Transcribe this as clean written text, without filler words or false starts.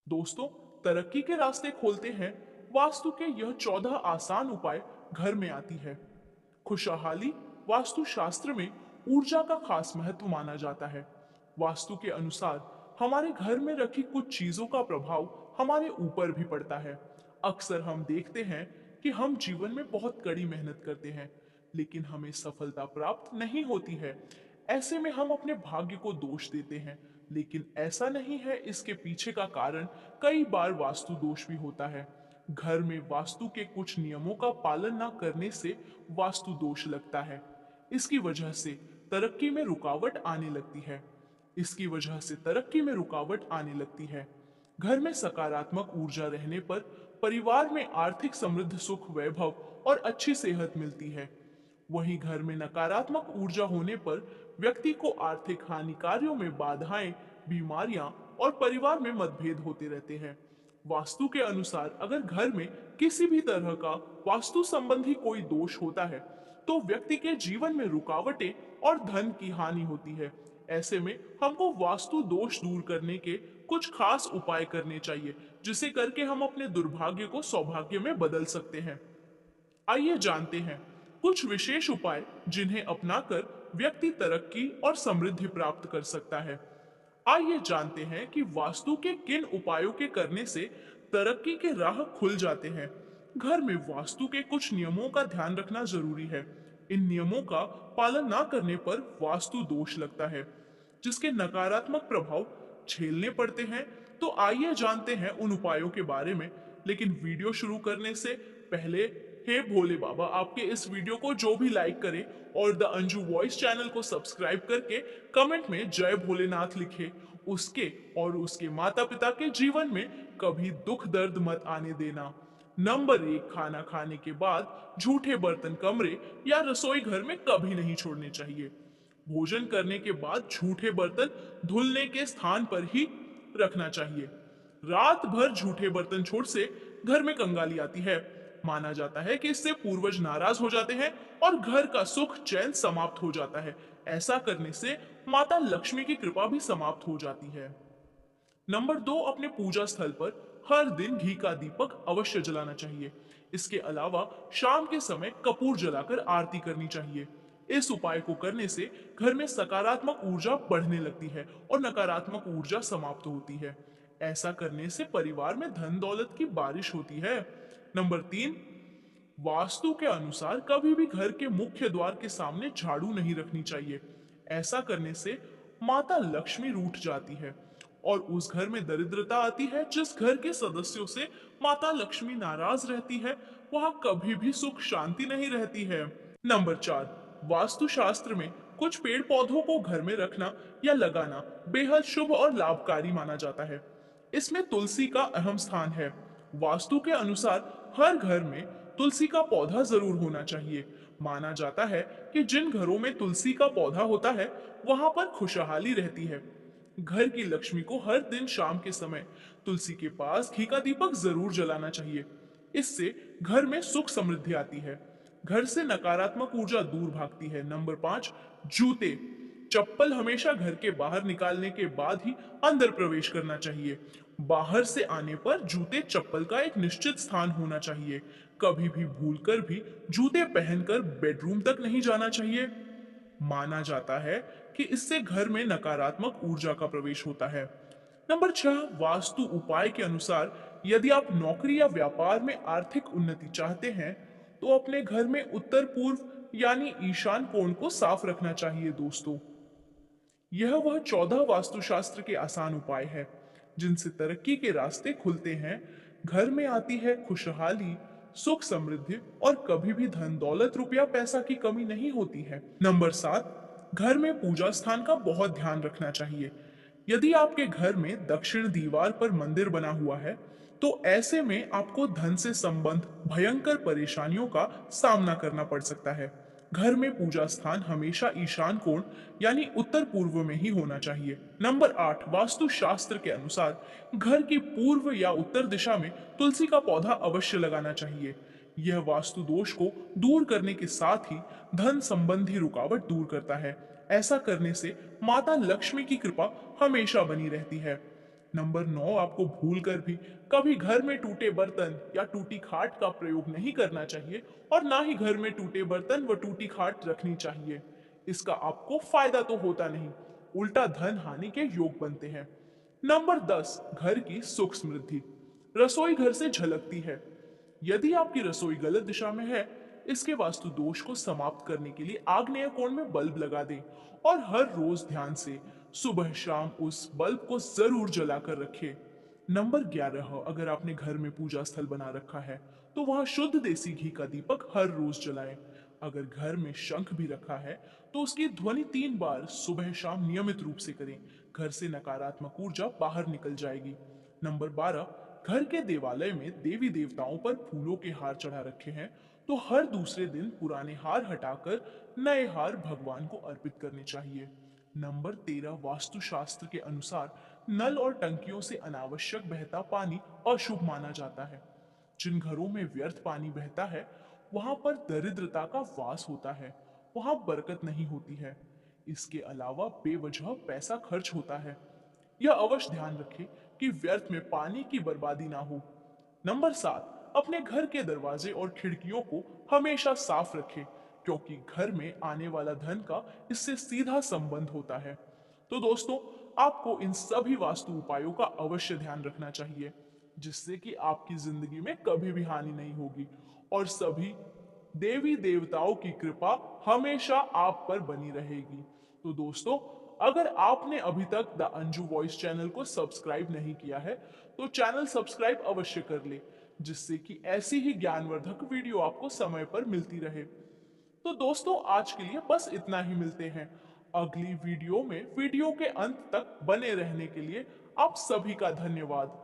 दोस्तों, तरक्की के रास्ते खोलते हैं वास्तु के यह 14 आसान उपाय घर में आती है। खुशहाली वास्तु शास्त्र में ऊर्जा का खास महत्व माना जाता है। वास्तु के अनुसार हमारे घर में रखी कुछ चीजों का प्रभाव हमारे ऊपर भी पड़ता है। अक्सर हम देखते हैं कि हम जीवन में बहुत कड़ी मेहनत करते हैं, लेकिन हमें सफलता प्राप्त नहीं होती है। ऐसे में हम अपने भाग्य को दोष देते हैं, लेकिन ऐसा नहीं है। इसके पीछे का कारण कई बार वास्तु दोष भी होता है। घर में वास्तु के कुछ नियमों का पालन न करने से वास्तु दोष लगता है। इसकी वजह से तरक्की में रुकावट आने लगती है। इसकी वजह से तरक्की में रुकावट आने लगती है। घर में सकारात्मक ऊर्जा रहने पर परिवार में आर्थिक समृद्ध, सुख, वैभव और अच्छी सेहत मिलती है। वहीं घर में नकारात्मक ऊर्जा होने पर व्यक्ति को आर्थिक हानि, कार्यों में बाधाएं, बीमारियां और परिवार में मतभेद होते रहते हैं। वास्तु के अनुसार अगर घर में किसी भी तरह का वास्तु संबंधी कोई दोष होता है, तो व्यक्ति के जीवन में रुकावटें और धन की हानि होती है। ऐसे में हमको वास्तु दोष दूर करने के कुछ खास उपाय करने चाहिए, जिसे करके हम अपने दुर्भाग्य को सौभाग्य में बदल सकते हैं। आइए जानते हैं कुछ विशेष उपाय जिन्हें अपनाकर व्यक्ति तरक्की और समृद्धि प्राप्त कर सकता है। आइए जानते हैं कि वास्तु के किन उपायों के करने से तरक्की के राह खुल जाते हैं। घर में वास्तु के कुछ नियमों का ध्यान रखना जरूरी है। इन नियमों का पालन ना करने पर वास्तु दोष लगता है, जिसके नकारात्मक प्रभाव झेलने पड़ते हैं। तो आइए जानते हैं उन उपायों के बारे में। लेकिन वीडियो शुरू करने से पहले, हे भोले बाबा, आपके इस वीडियो को जो भी लाइक करे और द अंजू वॉइस चैनल को सब्सक्राइब करके कमेंट में जय भोलेनाथ लिखे, उसके और उसके माता पिता के जीवन में कभी दुख दर्द मत आने देना। नंबर 1, खाना खाने के बाद झूठे बर्तन कमरे या रसोई घर में कभी नहीं छोड़ने चाहिए। भोजन करने के बाद झूठे बर्तन धुलने के स्थान पर ही रखना चाहिए। रात भर झूठे बर्तन छोड़ से घर में कंगाली आती है। माना जाता है कि इससे पूर्वज नाराज हो जाते हैं और घर का सुख चैन समाप्त हो जाता है। ऐसा करने से माता लक्ष्मी की कृपा भी समाप्त हो जाती है। नंबर 2, अपने पूजा स्थल पर हर दिन घी का दीपक अवश्य जलाना चाहिए। इसके अलावा शाम के समय कपूर जलाकर आरती करनी चाहिए। इस उपाय को करने से घर में सकारात्मक ऊर्जा बढ़ने लगती है और नकारात्मक ऊर्जा समाप्त होती है। ऐसा करने से परिवार में धन दौलत की बारिश होती है। नंबर 3, वास्तु के अनुसार कभी भी घर के मुख्य द्वार के सामने झाड़ू नहीं रखनी चाहिए। ऐसा करने से माता लक्ष्मी रूठ जाती है और उस घर में दरिद्रता आती है। जिस घर के सदस्यों से माता लक्ष्मी नाराज रहती है, वहां कभी भी सुख शांति नहीं रहती है। नंबर 4, वास्तु शास्त्र में कुछ पेड़ पौधों को घर में रखना या लगाना बेहद शुभ और लाभकारी माना जाता है। इसमें तुलसी का अहम स्थान है। वास्तु के अनुसार हर घर में तुलसी का पौधा जरूर होना चाहिए। माना जाता है कि जिन घरों में तुलसी का पौधा होता है, वहां पर खुशहाली रहती है। घर की लक्ष्मी को हर दिन शाम के समय तुलसी के पास घी का दीपक जरूर जलाना चाहिए। इससे घर में सुख समृद्धि आती है। घर से नकारात्मक ऊर्जा दूर भागती है। नंबर 5, जूते, चप्पल हमेशा घर के बाहर निकालने के बाद ही अंदर प्रवेश करना चाहिए। बाहर से आने पर जूते चप्पल का एक निश्चित स्थान होना चाहिए। कभी भी भूलकर भी जूते पहनकर बेडरूम तक नहीं जाना चाहिए। माना जाता है कि इससे घर में नकारात्मक ऊर्जा का प्रवेश होता है। नंबर 6, वास्तु उपाय के अनुसार यदि आप नौकरी या व्यापार में आर्थिक उन्नति चाहते हैं, तो अपने घर में उत्तर पूर्व यानी ईशान कोण को साफ रखना चाहिए। दोस्तों, यह वह 14 वास्तुशास्त्र के आसान उपाय है जिनसे तरक्की के रास्ते खुलते हैं। घर में आती है खुशहाली, सुख, समृद्धि और कभी भी धन दौलत, रुपया पैसा की कमी नहीं होती है। नंबर 7, घर में पूजा स्थान का बहुत ध्यान रखना चाहिए। यदि आपके घर में दक्षिण दीवार पर मंदिर बना हुआ है, तो ऐसे में आपको धन से संबंध भयंकर परेशानियों का सामना करना पड़ सकता है। घर में पूजा स्थान हमेशा ईशान कोण यानी उत्तर पूर्व में ही होना चाहिए। नंबर 8, वास्तु शास्त्र के अनुसार घर की पूर्व या उत्तर दिशा में तुलसी का पौधा अवश्य लगाना चाहिए। यह वास्तु दोष को दूर करने के साथ ही धन संबंधी रुकावट दूर करता है। ऐसा करने से माता लक्ष्मी की कृपा हमेशा बनी रहती है। नंबर 9, आपको भूल कर भी कभी घर में टूटे बर्तन या टूटी खाट का प्रयोग नहीं करना चाहिए और ना ही घर में टूटे बर्तन व टूटी खाट रखनी चाहिए। इसका आपको फायदा तो होता नहीं, उल्टा धन हानि के योग बनते हैं। नंबर 10, घर की सुख समृद्धि। रसोई घर से झलकती है। यदि आपकी रसोई गलत दिशा में है, इसके वास्तु दोष को समाप्त करने के लिए आग्नेय कोण में बल्ब लगा दें और हर रोज ध्यान से सुबह शाम उस बल्ब को जरूर जलाकर रखें। नंबर 11, अगर आपने घर में पूजा स्थल बना रखा है तो वहां शुद्ध देसी घी का दीपक हर रोज जलाएं। अगर घर में शंख भी रखा है तो उसकी ध्वनि 3 बार सुबह शाम नियमित रूप से करें। घर से नकारात्मक ऊर्जा बाहर निकल जाएगी। नंबर 12, घर के देवालय में देवी देवताओं पर फूलों के हार चढ़ा रखे हैं तो हर दूसरे दिन पुराने हार हटाकर नए हार भगवान को अर्पित करने चाहिए। नंबर 13, वास्तुशास्त्र के अनुसार नल और टंकियों से अनावश्यक बहता पानी अशुभ माना जाता है। जिन घरों में व्यर्थ पानी बहता है वहां पर दरिद्रता का वास होता है, वहां बरकत नहीं होती है। इसके अलावा बेवजह पैसा खर्च होता है। यह अवश्य ध्यान रखें कि व्यर्थ में पानी की बर्बादी ना हो। नंबर 7, अपने घर के दरवाजे और खिड़कियों को हमेशा साफ रखें क्योंकि घर में आने वाला धन का इससे सीधा संबंध होता है। तो दोस्तों, आपको इन सभी वास्तु उपायों का अवश्य ध्यान रखना चाहिए जिससे कि आपकी जिंदगी में कभी भी हानि नहीं होगी और सभी देवी देवताओं की कृपा हमेशा आप पर बनी रहेगी। तो दोस्तों, अगर आपने अभी तक द अंजू वॉइस चैनल को सब्सक्राइब नहीं किया है तो चैनल सब्सक्राइब अवश्य कर ले जिससे कि ऐसी ही ज्ञानवर्धक वीडियो आपको समय पर मिलती रहे। तो दोस्तों, आज के लिए बस इतना ही। मिलते हैं अगली वीडियो में। वीडियो के अंत तक बने रहने के लिए आप सभी का धन्यवाद।